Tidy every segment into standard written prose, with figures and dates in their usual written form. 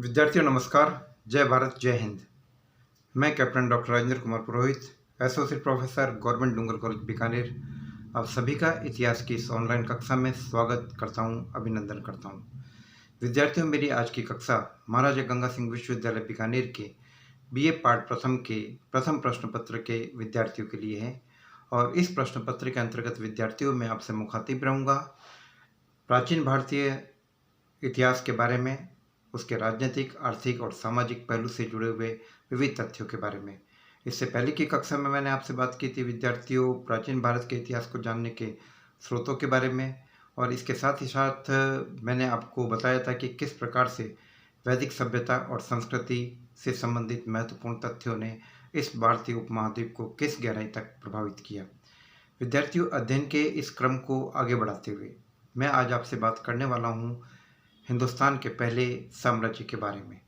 विद्यार्थियों नमस्कार। जय भारत जय हिंद। मैं कैप्टन डॉक्टर राजेंद्र कुमार पुरोहित, एसोसिएट प्रोफेसर गवर्नमेंट डूंगर कॉलेज बीकानेर, आप सभी का इतिहास की इस ऑनलाइन कक्षा में स्वागत करता हूं, अभिनंदन करता हूं। विद्यार्थियों, मेरी आज की कक्षा महाराजा गंगा सिंह विश्वविद्यालय बीकानेर के बीए पार्ट प्रथम के प्रथम प्रश्न पत्र के विद्यार्थियों के लिए है और इस प्रश्न पत्र के अंतर्गत विद्यार्थियों में आपसे मुखातिब रहूँगा प्राचीन भारतीय इतिहास के बारे में, उसके राजनीतिक, आर्थिक और सामाजिक पहलू से जुड़े हुए विविध तथ्यों के बारे में। इससे पहले की कक्षा में मैंने आपसे बात की थी विद्यार्थियों प्राचीन भारत के इतिहास को जानने के स्रोतों के बारे में, और इसके साथ ही साथ मैंने आपको बताया था कि किस प्रकार से वैदिक सभ्यता और संस्कृति से संबंधित महत्वपूर्ण तथ्यों ने इस भारतीय उपमहाद्वीप को किस गहराई तक प्रभावित किया। विद्यार्थियों, अध्ययन के इस क्रम को आगे बढ़ाते हुए मैं आज आपसे बात करने वाला हूँ हिंदुस्तान के पहले साम्राज्य के बारे में,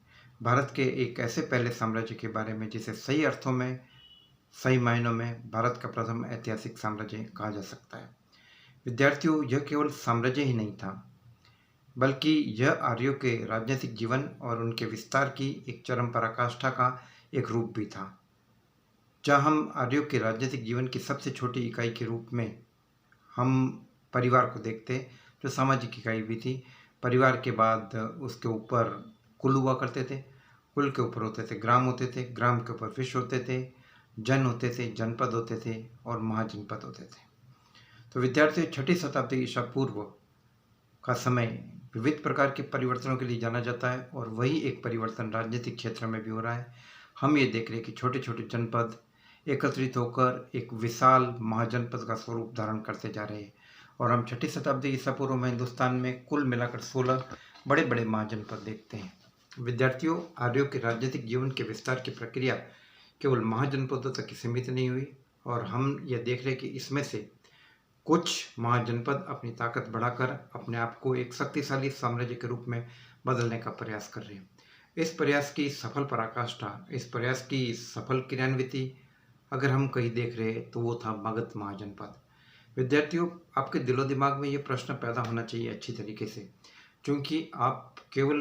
भारत के एक ऐसे पहले साम्राज्य के बारे में जिसे सही अर्थों में, सही मायनों में भारत का प्रथम ऐतिहासिक साम्राज्य कहा जा सकता है। विद्यार्थियों, यह केवल साम्राज्य ही नहीं था, बल्कि यह आर्यों के राजनीतिक जीवन और उनके विस्तार की एक चरम पराकाष्ठा का एक रूप भी था। जहाँ हम आर्यों के राजनीतिक जीवन की सबसे छोटी इकाई के रूप में हम परिवार को देखते, जो सामाजिक इकाई भी थी। परिवार के बाद उसके ऊपर कुल हुआ करते थे, कुल के ऊपर होते थे ग्राम होते थे, ग्राम के ऊपर विश्व होते थे, जन होते थे, जनपद होते थे और महाजनपद होते थे। तो विद्यार्थियों, छठी शताब्दी ईसा पूर्व का समय विविध प्रकार के परिवर्तनों के लिए जाना जाता है और वही एक परिवर्तन राजनीतिक क्षेत्र में भी हो रहा है। हम ये देख रहे हैं कि छोटे छोटे जनपद एकत्रित होकर एक विशाल महाजनपद का स्वरूप धारण करते जा रहे हैं और हम छठी शताब्दी ईसा पूर्व में हिंदुस्तान में कुल मिलाकर 16 बड़े बड़े महाजनपद देखते हैं। विद्यार्थियों, आर्यों के राजनीतिक जीवन के विस्तार की प्रक्रिया केवल महाजनपदों तक ही सीमित नहीं हुई और हम यह देख रहे हैं कि इसमें से कुछ महाजनपद अपनी ताकत बढ़ाकर अपने आप को एक शक्तिशाली साम्राज्य के रूप में बदलने का प्रयास कर रहे हैं। इस प्रयास की सफल पराकाष्ठा, इस प्रयास की सफल क्रियान्विति अगर हम कहीं देख रहे हैं तो वो था मगध महाजनपद। विद्यार्थियों, आपके दिलो दिमाग में ये प्रश्न पैदा होना चाहिए अच्छी तरीके से, क्योंकि आप केवल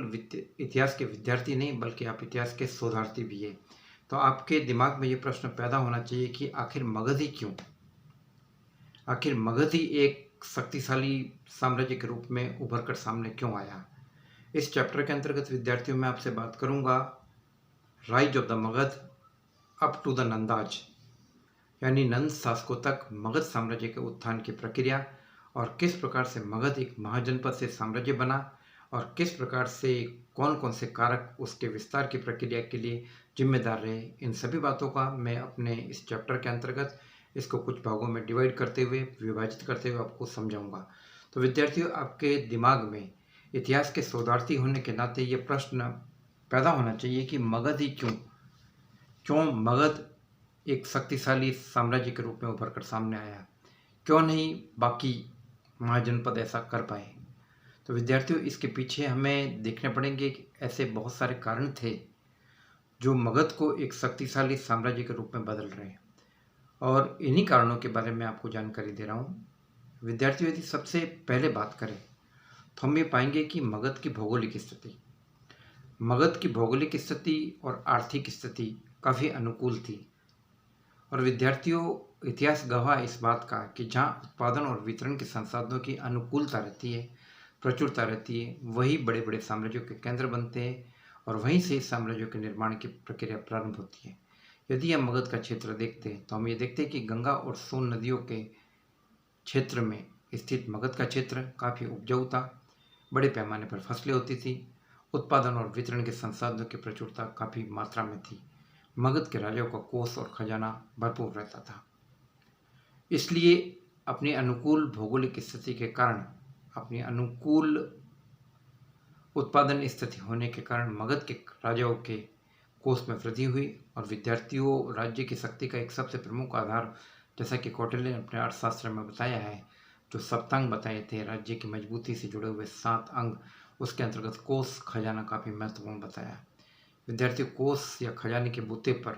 इतिहास के विद्यार्थी नहीं बल्कि आप इतिहास के शोधार्थी भी हैं। तो आपके दिमाग में ये प्रश्न पैदा होना चाहिए कि आखिर मगध ही क्यों, आखिर मगध ही एक शक्तिशाली साम्राज्य के रूप में उभर कर सामने क्यों आया। इस चैप्टर के अंतर्गत विद्यार्थियों मैं आपसे बात करूंगा rise of the Magadha up to the Nandas, यानी नंद शासकों तक मगध साम्राज्य के उत्थान की प्रक्रिया और किस प्रकार से मगध एक महाजनपद से साम्राज्य बना और किस प्रकार से कौन कौन से कारक उसके विस्तार की प्रक्रिया के लिए जिम्मेदार रहे। इन सभी बातों का मैं अपने इस चैप्टर के अंतर्गत इसको कुछ भागों में डिवाइड करते हुए, विभाजित करते हुए आपको समझाऊंगा। तो विद्यार्थियों, आपके दिमाग में इतिहास के शोधार्थी होने के नाते ये प्रश्न पैदा होना चाहिए कि मगध ही क्यों मगध एक शक्तिशाली साम्राज्य के रूप में उभर कर सामने आया, क्यों नहीं बाकी महाजनपद ऐसा कर पाए। तो विद्यार्थियों, इसके पीछे हमें देखने पड़ेंगे कि ऐसे बहुत सारे कारण थे जो मगध को एक शक्तिशाली साम्राज्य के रूप में बदल रहे हैं और इन्हीं कारणों के बारे में आपको जानकारी दे रहा हूँ। विद्यार्थियों, यदि सबसे पहले बात करें तो हम ये पाएंगे कि मगध की भौगोलिक स्थिति और आर्थिक स्थिति काफ़ी अनुकूल थी। और विद्यार्थियों, इतिहास गवाह इस बात का कि जहाँ उत्पादन और वितरण के संसाधनों की अनुकूलता रहती है, प्रचुरता रहती है, वही बड़े बड़े साम्राज्यों के केंद्र बनते हैं और वहीं से साम्राज्यों के निर्माण की प्रक्रिया प्रारंभ होती है। यदि हम मगध का क्षेत्र देखते हैं तो हम ये देखते हैं कि गंगा और सोन नदियों के क्षेत्र में स्थित मगध का क्षेत्र काफ़ी उपजाऊ था, बड़े पैमाने पर फसलें होती थी, उत्पादन और वितरण के संसाधनों की प्रचुरता काफ़ी मात्रा में थी। मगध के राजाओं का कोष और खजाना भरपूर रहता था। इसलिए अपनी अनुकूल भौगोलिक स्थिति के कारण, अपनी अनुकूल उत्पादन स्थिति होने के कारण मगध के राजाओं के कोष में वृद्धि हुई और विद्यार्थियों, राज्य की शक्ति का एक सबसे प्रमुख आधार, जैसा कि कौटिल्य ने अपने अर्थशास्त्र में बताया है, जो सप्तांग बताए थे राज्य की मजबूती से जुड़े हुए 7 अंग, उसके अंतर्गत कोष खजाना काफ़ी महत्वपूर्ण बताया। विद्यार्थियों, कोष या खजाने के बूते पर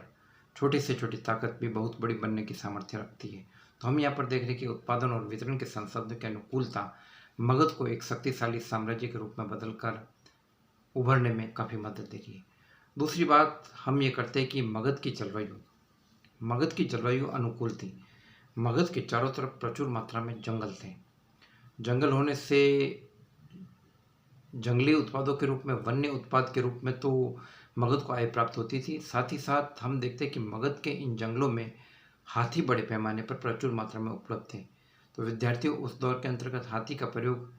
छोटी से छोटी ताकत भी बहुत बड़ी बनने की सामर्थ्य रखती है। तो हम यहाँ पर देख रहे हैं कि उत्पादन और वितरण के संसाधनों की अनुकूलता मगध को एक शक्तिशाली साम्राज्य के रूप में बदलकर उभरने में काफ़ी मदद दे रही है। दूसरी बात हम ये करते हैं कि मगध की जलवायु अनुकूल थी। मगध के चारों तरफ प्रचुर मात्रा में जंगल थे। जंगल होने से जंगली उत्पादों के रूप में, वन्य उत्पाद के रूप में तो मगध को आय प्राप्त होती थी। साथ ही साथ हम देखते हैं कि मगध के इन जंगलों में हाथी बड़े पैमाने पर प्रचुर मात्रा में उपलब्ध थे। तो विद्यार्थियों, उस दौर के अंतर्गत हाथी का प्रयोग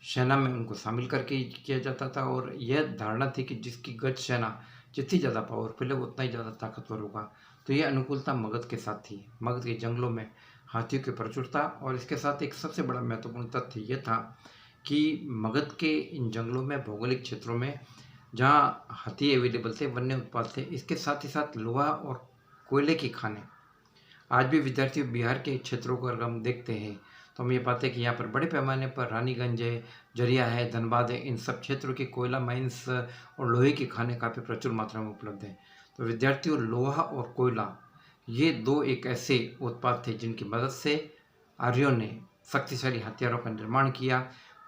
सेना में उनको शामिल करके किया जाता था और यह धारणा थी कि जिसकी गज सेना जितनी ज़्यादा पावरफुल है वो उतना ही ज़्यादा ताकतवर होगा। तो ये अनुकूलता मगध के साथ थी। मगध के जंगलों में हाथियों की प्रचुरता, और इसके साथ एक सबसे बड़ा महत्वपूर्ण तथ्य ये था कि मगध के इन जंगलों में, भौगोलिक क्षेत्रों में जहाँ हाथी अवेलेबल थे, वन्य उत्पाद थे, इसके साथ ही साथ लोहा और कोयले की खानें। आज भी विद्यार्थी बिहार के क्षेत्रों को अगर हम देखते हैं तो हम ये पाते हैं कि यहाँ पर बड़े पैमाने पर रानीगंज है, जरिया है, धनबाद है, इन सब क्षेत्रों की कोयला माइंस और लोहे की खानें काफ़ी प्रचुर मात्रा में उपलब्ध हैं। तो विद्यार्थियों, लोहा और कोयला ये दो एक ऐसे उत्पाद थे जिनकी मदद से आर्यों ने शक्तिशाली हथियारों का निर्माण किया।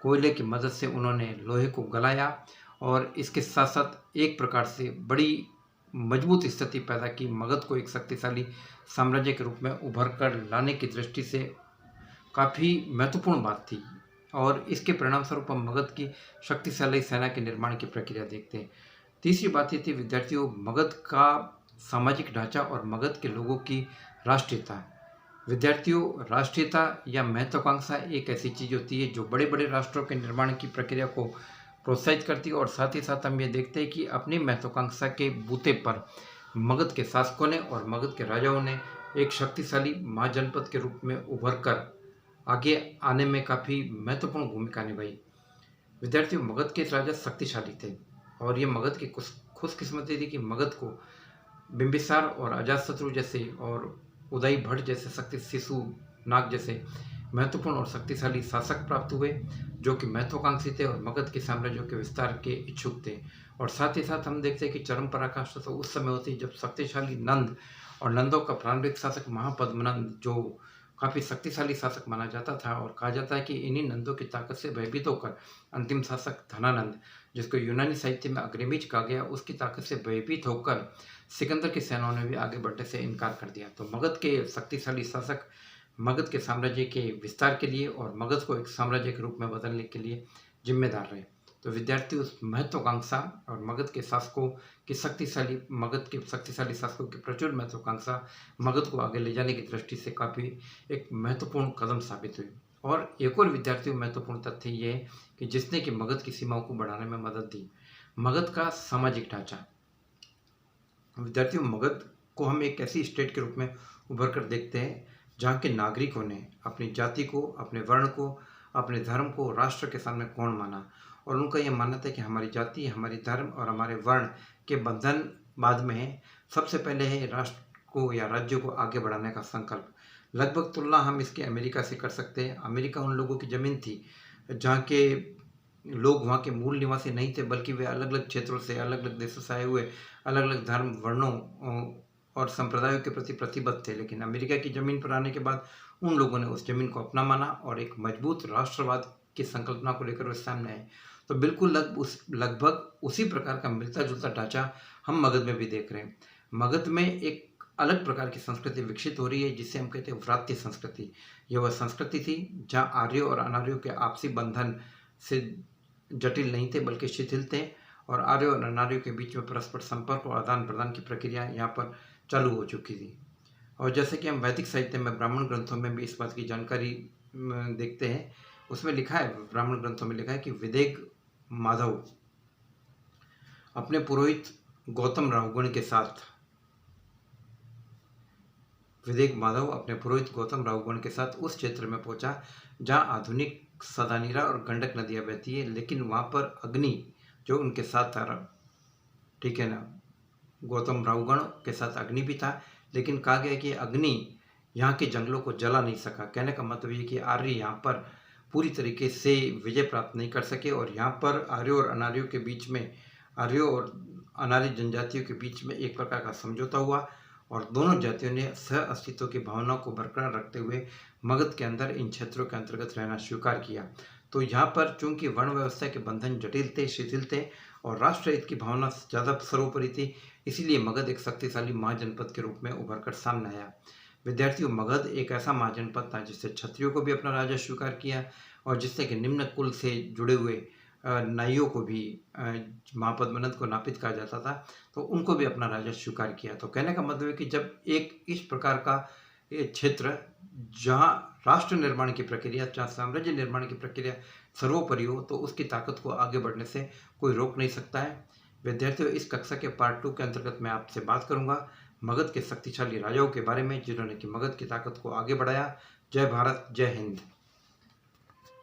कोयले की मदद से उन्होंने लोहे को गलाया और इसके साथ साथ एक प्रकार से बड़ी मजबूत स्थिति पैदा की। मगध को एक शक्तिशाली साम्राज्य के रूप में उभर कर लाने की दृष्टि से काफ़ी महत्वपूर्ण बात थी और इसके परिणाम स्वरूप हम मगध की शक्तिशाली सेना के निर्माण की प्रक्रिया देखते हैं। तीसरी बात ये थी विद्यार्थियों, मगध का सामाजिक ढांचा और मगध के लोगों की राष्ट्रीयता। विद्यार्थियों, राष्ट्रीयता या महत्वाकांक्षा एक ऐसी चीज़ होती है जो बड़े बड़े राष्ट्रों के निर्माण की प्रक्रिया को प्रोत्साहित करती है और साथ ही साथ हम ये देखते हैं कि अपनी महत्वाकांक्षा के बूते पर मगध के शासकों ने और मगध के राजाओं ने एक शक्तिशाली महाजनपद के रूप में उभर कर आगे आने में काफ़ी महत्वपूर्ण भूमिका निभाई। विद्यार्थियों, मगध के राजा शक्तिशाली थे और ये मगध की खुशकिस्मती थी कि मगध को बिंबिसार और अजातशत्रु जैसे और उदय भट्ट जैसे शक्ति, शिशु नाग जैसे महत्वपूर्ण और शक्तिशाली शासक प्राप्त हुए जो कि महत्वाकांक्षी थे और मगध के साम्राज्यों के विस्तार के इच्छुक थे। और साथ ही साथ हम देखते हैं कि चरम पराकाष्ठा तो उस समय होती जब शक्तिशाली नंद और नंदों का प्रारंभिक शासक महापद्मनंद, जो काफ़ी शक्तिशाली शासक माना जाता था और कहा जाता है कि इन्हीं नंदों की ताकत से भयभीत होकर अंतिम शासक धनानंद, जिसको यूनानी साहित्य में अग्रमीज कहा गया, उसकी ताकत से भयभीत होकर सिकंदर की सेनाओं ने भी आगे बढ़ने से इनकार कर दिया। तो मगध के शक्तिशाली शासक मगध के साम्राज्य के विस्तार के लिए और मगध को एक साम्राज्य के रूप में बदलने के लिए जिम्मेदार रहे। तो विद्यार्थी, उस महत्वाकांक्षा और मगध के शासकों की शक्तिशाली शासकों की प्रचुर महत्वाकांक्षा मगध को आगे ले जाने की दृष्टि से काफ़ी एक महत्वपूर्ण कदम साबित हुई। और एक और विद्यार्थियों महत्वपूर्ण तथ्य ये है कि जिसने कि मगध की सीमाओं को बढ़ाने में मदद दी, मगध का सामाजिक ढांचा। विद्यार्थियों, मगध को हम एक ऐसी स्टेट के रूप में उभर कर देखते हैं जहाँ के नागरिकों ने अपनी जाति को, अपने वर्ण को, अपने धर्म को राष्ट्र के सामने कौन माना और उनका यह मानना था कि हमारी जाति, हमारी धर्म और हमारे वर्ण के बंधन बाद में है। सबसे पहले है राष्ट्र को या राज्य को आगे बढ़ाने का संकल्प। लगभग तुलना हम इसके अमेरिका से कर सकते हैं। अमेरिका उन लोगों की ज़मीन थी जहाँ के लोग वहाँ के मूल निवासी नहीं थे, बल्कि वे अलग अलग क्षेत्रों से, अलग अलग देशों से आए हुए अलग अलग धर्म, वर्णों और संप्रदायों के प्रति प्रतिबद्ध थे। लेकिन अमेरिका की ज़मीन पर आने के बाद उन लोगों ने उस ज़मीन को अपना माना और एक मजबूत राष्ट्रवाद की संकल्पना को लेकर वे सामने आए। तो बिल्कुल लगभग उसी प्रकार का मिलता जुलता ढांचा हम मगध में भी देख रहे हैं। मगध में एक अलग प्रकार की संस्कृति विकसित हो रही है जिसे हम कहते हैं व्रात्य संस्कृति। यह वह संस्कृति थी जहाँ आर्यों और अनार्यों के आपसी बंधन से जटिल नहीं थे बल्कि शिथिल थे और आर्यों और अनार्यों के बीच में परस्पर संपर्क और आदान प्रदान की प्रक्रिया यहाँ पर चालू हो चुकी थी। और जैसे कि हम वैदिक साहित्य में, ब्राह्मण ग्रंथों में भी इस बात की जानकारी देखते हैं। उसमें लिखा है, ब्राह्मण ग्रंथों में लिखा है कि विदेग माधव अपने पुरोहित गौतम राहुगण के साथ उस क्षेत्र में पहुंचा जहां आधुनिक सदानीरा और गंडक नदियां बहती है, लेकिन वहां पर अग्नि जो उनके साथ था, ठीक है ना, गौतम राहुगण के साथ अग्नि भी था, लेकिन कहा गया कि अग्नि यहाँ के जंगलों को जला नहीं सका। कहने का मतलब ये कि आर्य यहाँ पर पूरी तरीके से विजय प्राप्त नहीं कर सके और यहाँ पर आर्यों और अनार्यों के बीच में, आर्यों और अनार्य जनजातियों के बीच में एक प्रकार का समझौता हुआ और दोनों जातियों ने सह अस्तित्व की भावना को बरकरार रखते हुए मगध के अंदर इन क्षेत्रों के अंतर्गत रहना स्वीकार किया। तो यहाँ पर चूंकि वर्ण व्यवस्था के बंधन जटिल थे, शिथिल थे और राष्ट्र हित की भावना ज़्यादा सर्वोपरि थी। इसीलिए मगध एक शक्तिशाली महाजनपद के रूप में उभर कर सामने आया। विद्यार्थियों, मगध एक ऐसा महाजनपद था जिससे क्षत्रियों को भी अपना राजा स्वीकार किया और जिससे कि निम्न कुल से जुड़े हुए नाइयों को भी महापद्मनंद को नापित कहा जाता था, तो उनको भी अपना राजा स्वीकार किया। तो कहने का मतलब है कि जब एक इस प्रकार का ये क्षेत्र जहाँ राष्ट्र निर्माण की प्रक्रिया, जहाँ साम्राज्य निर्माण की प्रक्रिया सर्वोपरि हो, तो उसकी ताकत को आगे बढ़ने से कोई रोक नहीं सकता है। विद्यार्थियों, इस कक्षा के पार्ट 2 के अंतर्गत मैं आपसे बात करूंगा मगध के शक्तिशाली राजाओं के बारे में जिन्होंने कि मगध की ताकत को आगे बढ़ाया। जय भारत, जय हिंद।